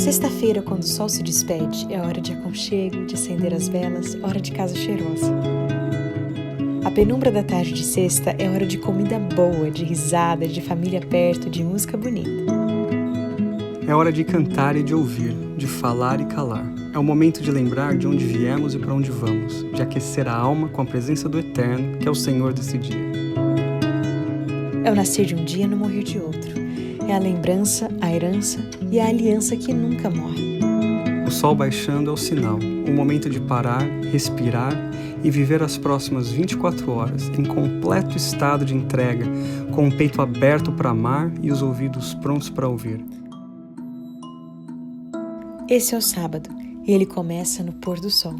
Sexta-feira, quando o sol se despede, é hora de aconchego, de acender as velas, hora de casa cheirosa. A penumbra da tarde de sexta é hora de comida boa, de risada, de família perto, de música bonita. É hora de cantar e de ouvir, de falar e calar. É o momento de lembrar de onde viemos e para onde vamos, de aquecer a alma com a presença do Eterno, que é o Senhor desse dia. É o nascer de um dia e no morrer de outro. É a lembrança, a herança e a aliança que nunca morre. O sol baixando é o sinal, o momento de parar, respirar e viver as próximas 24 horas em completo estado de entrega, com o peito aberto para amar e os ouvidos prontos para ouvir. Esse é o sábado e ele começa no pôr do sol.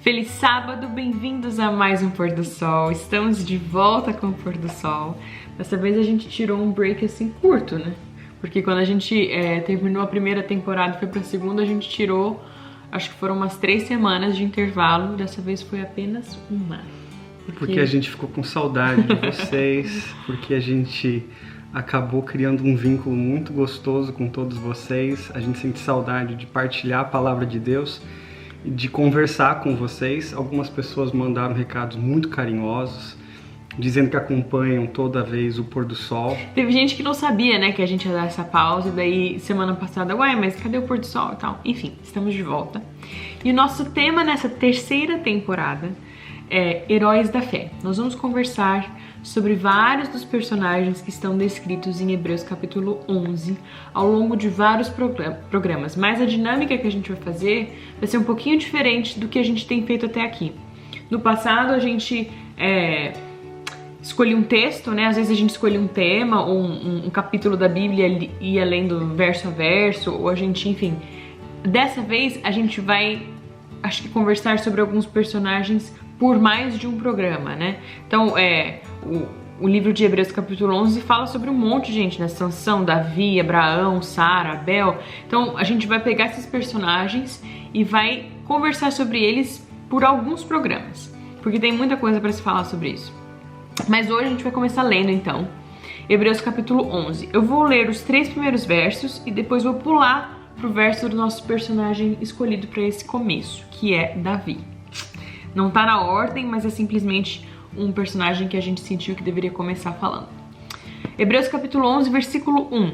Feliz sábado, bem-vindos a mais um Pôr do Sol. Estamos de volta com o Pôr do Sol. Dessa vez a gente tirou um break assim curto, né? Porque quando a gente terminou a primeira temporada e foi pra segunda, a gente tirou, acho que foram umas 3 semanas de intervalo. Dessa vez foi apenas uma. Porque a gente ficou com saudade de vocês, porque a gente acabou criando um vínculo muito gostoso com todos vocês. A gente sente saudade de partilhar a palavra de Deus, de conversar com vocês. Algumas pessoas mandaram recados muito carinhosos, dizendo que acompanham toda vez o pôr do sol. Teve gente que não sabia, né, que a gente ia dar essa pausa, e daí semana passada, ué, mas cadê o pôr do sol e tal? Enfim, estamos de volta. E o nosso tema nessa terceira temporada é Heróis da Fé. Nós vamos conversar sobre vários dos personagens que estão descritos em Hebreus capítulo 11 ao longo de vários programas, mas a dinâmica que a gente vai fazer vai ser um pouquinho diferente do que a gente tem feito até aqui. No passado a gente escolhia um texto, né? Às vezes a gente escolhia um tema ou um capítulo da Bíblia e ia lendo verso a verso, ou a gente, enfim. Dessa vez a gente vai, acho que, conversar sobre alguns personagens por mais de um programa, né? Então, o livro de Hebreus capítulo 11 fala sobre um monte de gente, né? Sansão, Davi, Abraão, Sara, Abel. Então, a gente vai pegar esses personagens e vai conversar sobre eles por alguns programas, porque tem muita coisa para se falar sobre isso. Mas hoje a gente vai começar lendo, então, Hebreus capítulo 11. Eu vou ler os 3 primeiros versos e depois vou pular pro verso do nosso personagem escolhido para esse começo, que é Davi. Não tá na ordem, mas é simplesmente um personagem que a gente sentiu que deveria começar falando. Hebreus capítulo 11, versículo 1.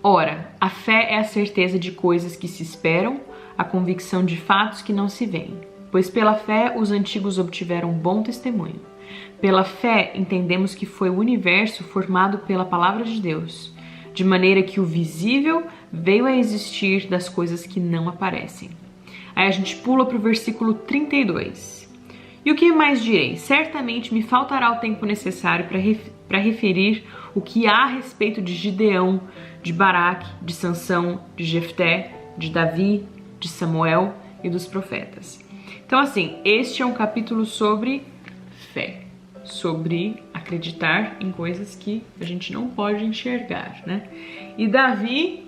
Ora, a fé é a certeza de coisas que se esperam, a convicção de fatos que não se veem. Pois pela fé os antigos obtiveram bom testemunho. Pela fé entendemos que foi o universo formado pela palavra de Deus, de maneira que o visível veio a existir das coisas que não aparecem. Aí a gente pula para o versículo 32. E o que mais direi? Certamente me faltará o tempo necessário para referir o que há a respeito de Gideão, de Baraque, de Sansão, de Jefté, de Davi, de Samuel e dos profetas. Então, assim, este é um capítulo sobre fé, sobre acreditar em coisas que a gente não pode enxergar, né? E Davi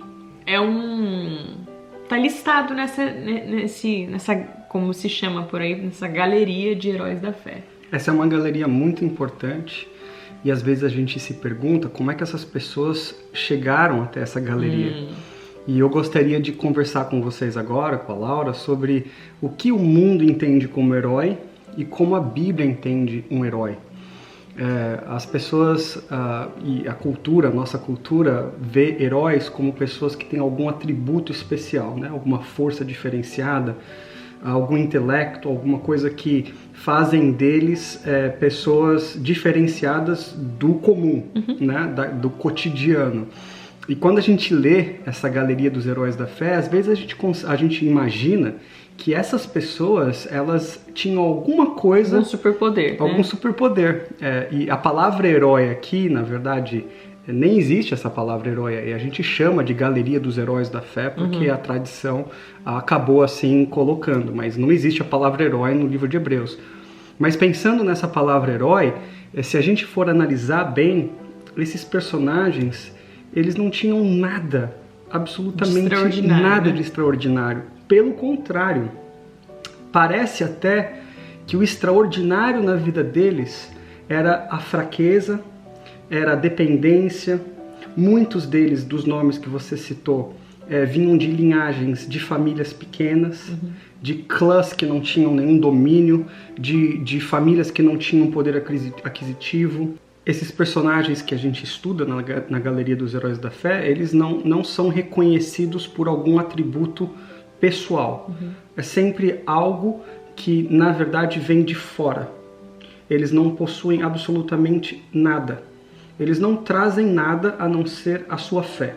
tá listado nessa, como se chama por aí, nessa galeria de heróis da fé. Essa é uma galeria muito importante e às vezes a gente se pergunta como é que essas pessoas chegaram até essa galeria. E eu gostaria de conversar com vocês agora, com a Laura, sobre o que o mundo entende como herói e como a Bíblia entende um herói. As pessoas e a cultura, a nossa cultura, vê heróis como pessoas que têm algum atributo especial, né? Alguma força diferenciada, algum intelecto, alguma coisa que fazem deles pessoas diferenciadas do comum, né? Do cotidiano. E quando a gente lê essa galeria dos heróis da fé, às vezes a gente imagina que essas pessoas, elas tinham alguma coisa... Algum superpoder. Algum superpoder. E a palavra herói aqui, na verdade, nem existe essa palavra herói. E a gente chama de galeria dos heróis da fé, porque a tradição acabou assim colocando. Mas não existe a palavra herói no livro de Hebreus. Mas pensando nessa palavra herói, se a gente for analisar bem, esses personagens, eles não tinham nada, absolutamente nada de extraordinário. Pelo contrário, parece até que o extraordinário na vida deles era a fraqueza, era a dependência. Muitos deles, dos nomes que você citou, vinham de linhagens de famílias pequenas, de clãs que não tinham nenhum domínio, de famílias que não tinham poder aquisitivo. Esses personagens que a gente estuda na Galeria dos Heróis da Fé, eles não são reconhecidos por algum atributo pessoal. É sempre algo que, na verdade, vem de fora. Eles não possuem absolutamente nada. Eles não trazem nada a não ser a sua fé,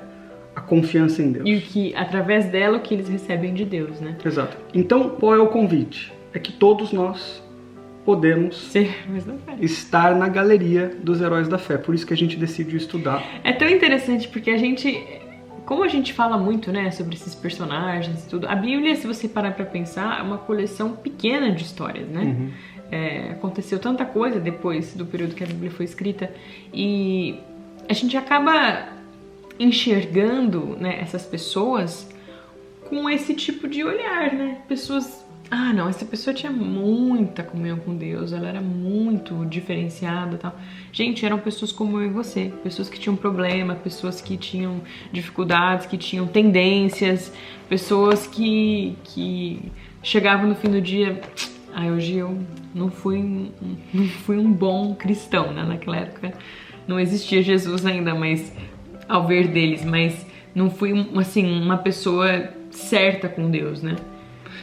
a confiança em Deus. E o que, através dela, o que eles recebem de Deus, né? Exato. Então, qual é o convite? É que todos nós podemos Ser Heróis da Fé. estar na Galeria dos Heróis da Fé. Por isso que a gente decidiu estudar. É tão interessante porque como a gente fala muito, né, sobre esses personagens e tudo, a Bíblia, se você parar pra pensar, é uma coleção pequena de histórias, né? Aconteceu tanta coisa depois do período que a Bíblia foi escrita e a gente acaba enxergando, né, essas pessoas com esse tipo de olhar, né? Pessoas, não, essa pessoa tinha muita comunhão com Deus, ela era muito diferenciada e tal. Gente, eram pessoas como eu e você, pessoas que tinham problema, pessoas que tinham dificuldades, que tinham tendências, pessoas que chegavam no fim do dia, hoje eu não fui um bom cristão, né? Naquela época não existia Jesus ainda, mas ao ver deles, mas não fui, assim, uma pessoa certa com Deus, né?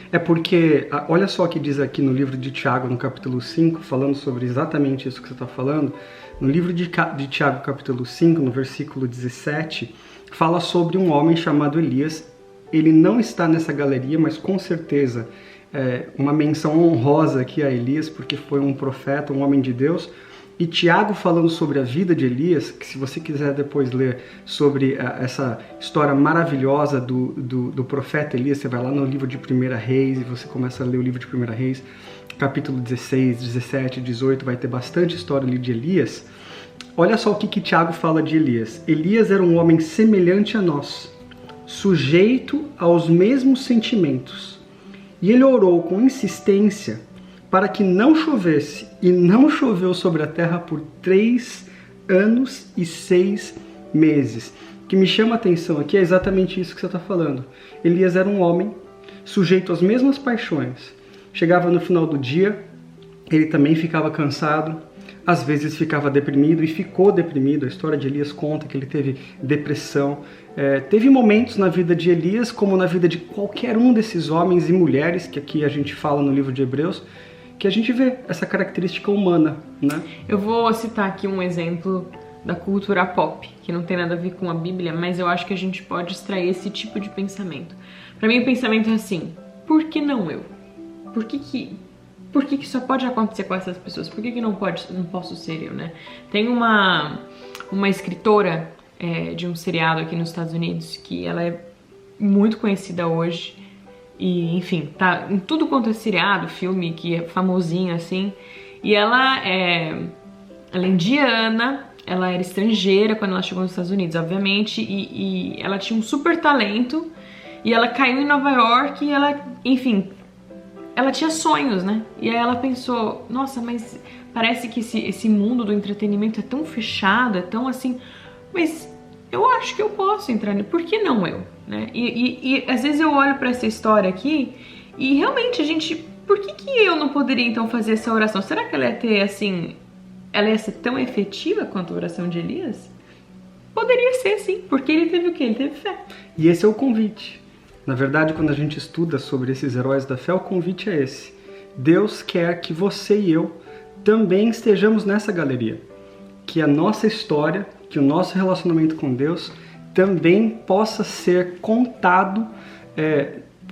É porque, olha só o que diz aqui no livro de Tiago, no capítulo 5, falando sobre exatamente isso que você está falando. No livro de Tiago, capítulo 5, no versículo 17, fala sobre um homem chamado Elias. Ele não está nessa galeria, mas com certeza uma menção honrosa aqui a Elias, porque foi um profeta, um homem de Deus. E Tiago falando sobre a vida de Elias, que se você quiser depois ler sobre essa história maravilhosa do profeta Elias, você vai lá no livro de 1 Reis e você começa a ler o livro de 1 Reis, capítulo 16, 17, 18, vai ter bastante história ali de Elias. Olha só o que Tiago fala de Elias. Elias era um homem semelhante a nós, sujeito aos mesmos sentimentos. E ele orou com insistência para que não chovesse, e não choveu sobre a terra por 3 anos e 6 meses. O que me chama a atenção aqui é exatamente isso que você está falando. Elias era um homem sujeito às mesmas paixões. Chegava no final do dia, ele também ficava cansado, às vezes ficava deprimido e ficou deprimido. A história de Elias conta que ele teve depressão. Teve momentos na vida de Elias, como na vida de qualquer um desses homens e mulheres, que aqui a gente fala no livro de Hebreus, que a gente vê essa característica humana, né? Eu vou citar aqui um exemplo da cultura pop, que não tem nada a ver com a Bíblia, mas eu acho que a gente pode extrair esse tipo de pensamento. Pra mim o pensamento é assim, por que não eu? Por que só pode acontecer com essas pessoas? Por que não posso ser eu, né? Tem uma escritora de um seriado aqui nos Estados Unidos, que ela é muito conhecida hoje, e, enfim, tá em tudo quanto é seriado, filme, que é famosinho, assim. E ela é indiana, ela era estrangeira quando ela chegou nos Estados Unidos, obviamente. E ela tinha um super talento. E ela caiu em Nova York e ela, enfim, ela tinha sonhos, né? E aí ela pensou, nossa, mas parece que esse mundo do entretenimento é tão fechado, é tão assim... Mas eu acho que eu posso entrar nele, por que não eu? Né? E às vezes eu olho para essa história aqui e realmente por que eu não poderia então fazer essa oração? Será que ela ia ter assim, ela ia ser tão efetiva quanto a oração de Elias? Poderia ser sim, porque ele teve o quê? Ele teve fé. E esse é o convite. Na verdade, quando a gente estuda sobre esses heróis da fé, o convite é esse. Deus quer que você e eu também estejamos nessa galeria. Que a nossa história, que o nosso relacionamento com Deus também possa ser contado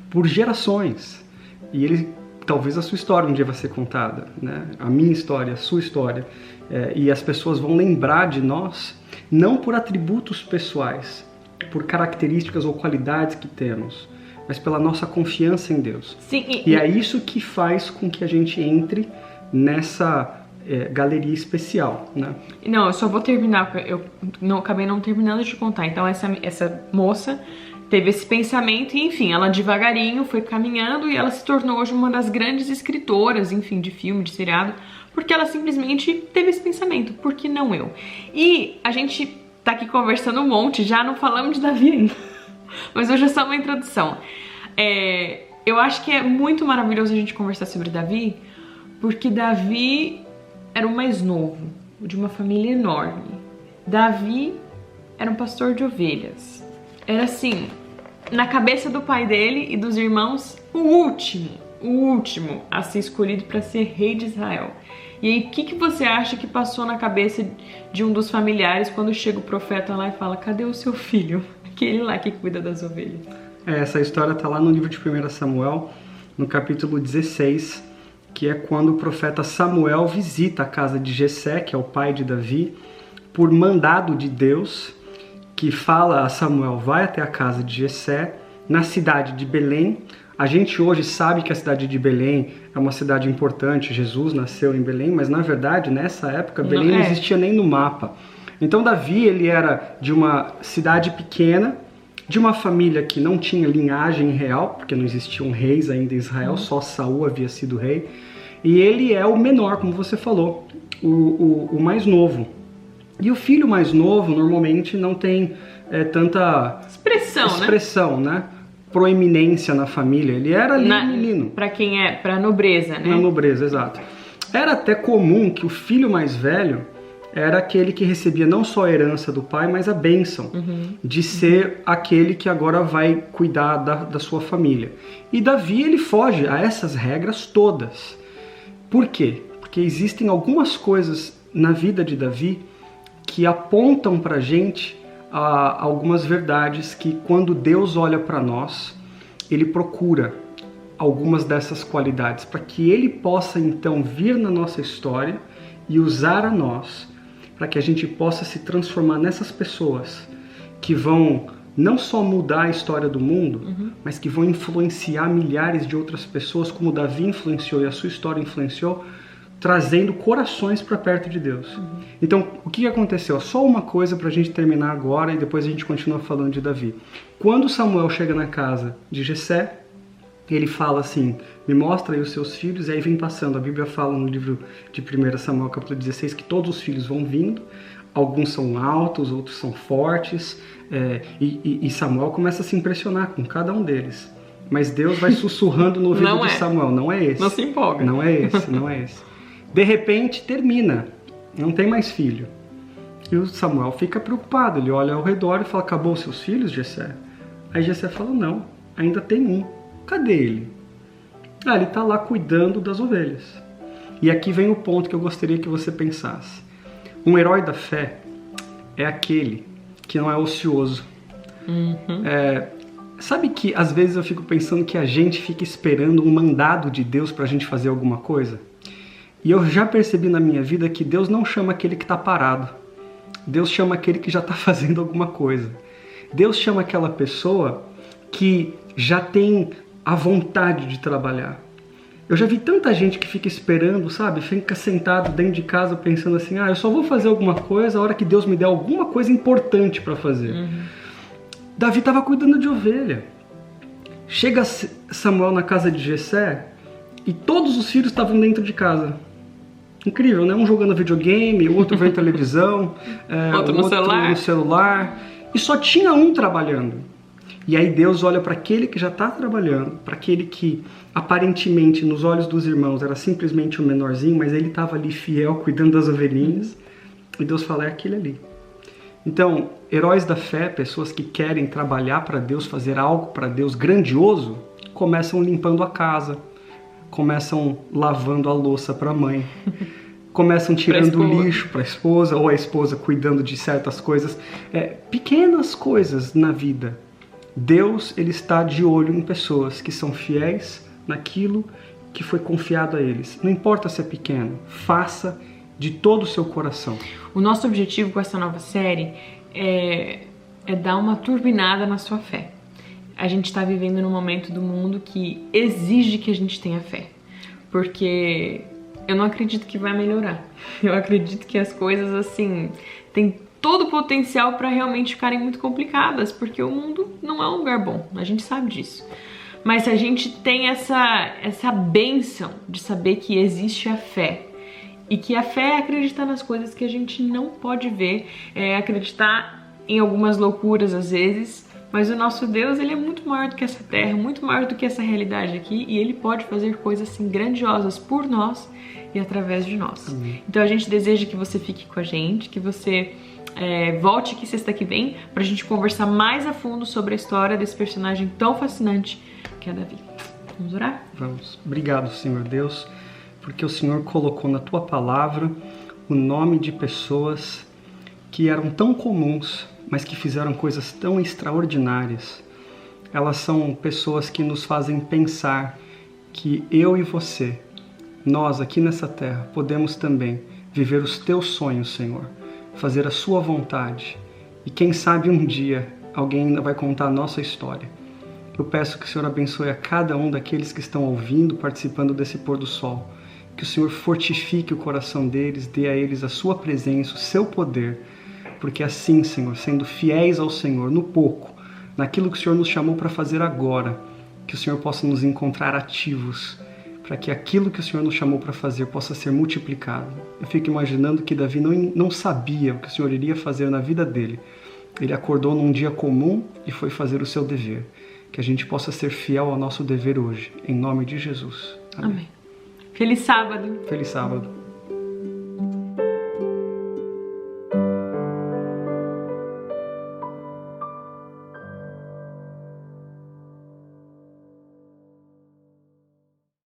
por gerações. E talvez a sua história um dia vai ser contada, né? A minha história, a sua história. E as pessoas vão lembrar de nós, não por atributos pessoais, por características ou qualidades que temos, mas pela nossa confiança em Deus. Sim, e é isso que faz com que a gente entre nessa galeria especial, né? Não, eu só vou terminar, eu acabei não terminando de contar. Então essa moça teve esse pensamento e, enfim, ela devagarinho foi caminhando e ela se tornou hoje uma das grandes escritoras, enfim, de filme, de seriado, porque ela simplesmente teve esse pensamento, por que não eu? E a gente tá aqui conversando um monte, já não falamos de Davi ainda, mas hoje é só uma introdução. Eu acho que é muito maravilhoso a gente conversar sobre Davi, porque Davi era o mais novo, de uma família enorme. Davi era um pastor de ovelhas. Era assim, na cabeça do pai dele e dos irmãos, o último a ser escolhido para ser rei de Israel. E aí, o que você acha que passou na cabeça de um dos familiares quando chega o profeta lá e fala, cadê o seu filho? Aquele lá que cuida das ovelhas. Essa história está lá no livro de 1 Samuel, no capítulo 16, que é quando o profeta Samuel visita a casa de Jessé, que é o pai de Davi, por mandado de Deus, que fala a Samuel, vai até a casa de Jessé, na cidade de Belém. A gente hoje sabe que a cidade de Belém é uma cidade importante, Jesus nasceu em Belém, mas na verdade, nessa época, Belém não existia nem no mapa. Então Davi, ele era de uma cidade pequena, de uma família que não tinha linhagem real, porque não existiam reis ainda em Israel, só Saul havia sido rei. E ele é o menor, como você falou, o mais novo. E o filho mais novo, normalmente, não tem tanta expressão, né? Proeminência na família. Ele era ali um menino. Pra quem é, pra nobreza, né? Na nobreza, exato. Era até comum que o filho mais velho era aquele que recebia não só a herança do pai, mas a bênção de ser aquele que agora vai cuidar da sua família. E Davi, ele foge a essas regras todas. Por quê? Porque existem algumas coisas na vida de Davi que apontam pra gente algumas verdades que, quando Deus olha para nós, ele procura algumas dessas qualidades para que ele possa então vir na nossa história e usar a nós para que a gente possa se transformar nessas pessoas que vão não só mudar a história do mundo, mas que vão influenciar milhares de outras pessoas, como Davi influenciou e a sua história influenciou, trazendo corações para perto de Deus. Então, o que aconteceu? Só uma coisa para a gente terminar agora e depois a gente continua falando de Davi. Quando Samuel chega na casa de Jessé, ele fala assim, me mostra aí os seus filhos, e aí vem passando. A Bíblia fala no livro de 1 Samuel, capítulo 16, que todos os filhos vão vindo, alguns são altos, outros são fortes, e Samuel começa a se impressionar com cada um deles. Mas Deus vai sussurrando no ouvido de Samuel, não é esse. Não se empolga. Não é esse, não é esse. De repente, termina. Não tem mais filho. E o Samuel fica preocupado. Ele olha ao redor e fala, acabou os seus filhos, Jessé? Aí Jessé fala, não, ainda tem um. Cadê ele? Ele está lá cuidando das ovelhas. E aqui vem o ponto que eu gostaria que você pensasse. Um herói da fé é aquele que não é ocioso. Sabe que às vezes eu fico pensando que a gente fica esperando um mandado de Deus para a gente fazer alguma coisa? E eu já percebi na minha vida que Deus não chama aquele que está parado. Deus chama aquele que já está fazendo alguma coisa. Deus chama aquela pessoa que já tem a vontade de trabalhar. Eu já vi tanta gente que fica esperando, sabe? Fica sentado dentro de casa pensando assim, eu só vou fazer alguma coisa a hora que Deus me der alguma coisa importante para fazer. Davi estava cuidando de ovelha. Chega Samuel na casa de Jessé e todos os filhos estavam dentro de casa. Incrível, né? Um jogando videogame, o outro vendo televisão, outro no celular. E só tinha um trabalhando. E aí Deus olha para aquele que já está trabalhando, para aquele que aparentemente nos olhos dos irmãos era simplesmente um menorzinho, mas ele estava ali fiel, cuidando das ovelhinhas. E Deus fala, é aquele ali. Então, heróis da fé, pessoas que querem trabalhar para Deus, fazer algo para Deus grandioso, começam limpando a casa, começam lavando a louça para a mãe, começam tirando o lixo para a esposa, ou a esposa cuidando de certas coisas. Pequenas coisas na vida. Deus, ele está de olho em pessoas que são fiéis naquilo que foi confiado a eles. Não importa se é pequeno, faça de todo o seu coração. O nosso objetivo com essa nova série é dar uma turbinada na sua fé. A gente está vivendo num momento do mundo que exige que a gente tenha fé. Porque eu não acredito que vai melhorar. Eu acredito que as coisas, assim, tem todo o potencial para realmente ficarem muito complicadas, porque o mundo não é um lugar bom, a gente sabe disso. Mas se a gente tem essa bênção de saber que existe a fé, e que a fé é acreditar nas coisas que a gente não pode ver, é acreditar em algumas loucuras às vezes, mas o nosso Deus, ele é muito maior do que essa terra, muito maior do que essa realidade aqui, e ele pode fazer coisas assim grandiosas por nós e através de nós. Então a gente deseja que você fique com a gente, que você volte aqui sexta que vem pra gente conversar mais a fundo sobre a história desse personagem tão fascinante que é Davi. Vamos orar? Vamos. Obrigado, Senhor Deus, porque o Senhor colocou na Tua palavra o nome de pessoas que eram tão comuns, mas que fizeram coisas tão extraordinárias. Elas são pessoas que nos fazem pensar que eu e você, nós aqui nessa terra, podemos também viver os Teus sonhos, Senhor, fazer a Sua vontade. E quem sabe um dia alguém ainda vai contar a nossa história. Eu peço que o Senhor abençoe a cada um daqueles que estão ouvindo, participando desse pôr do sol. Que o Senhor fortifique o coração deles, dê a eles a Sua presença, o Seu poder. Porque assim, Senhor, sendo fiéis ao Senhor no pouco, naquilo que o Senhor nos chamou para fazer agora, que o Senhor possa nos encontrar ativos, para que aquilo que o Senhor nos chamou para fazer possa ser multiplicado. Eu fico imaginando que Davi não sabia o que o Senhor iria fazer na vida dele. Ele acordou num dia comum e foi fazer o seu dever. Que a gente possa ser fiel ao nosso dever hoje, em nome de Jesus. Amém. Feliz sábado. Feliz sábado.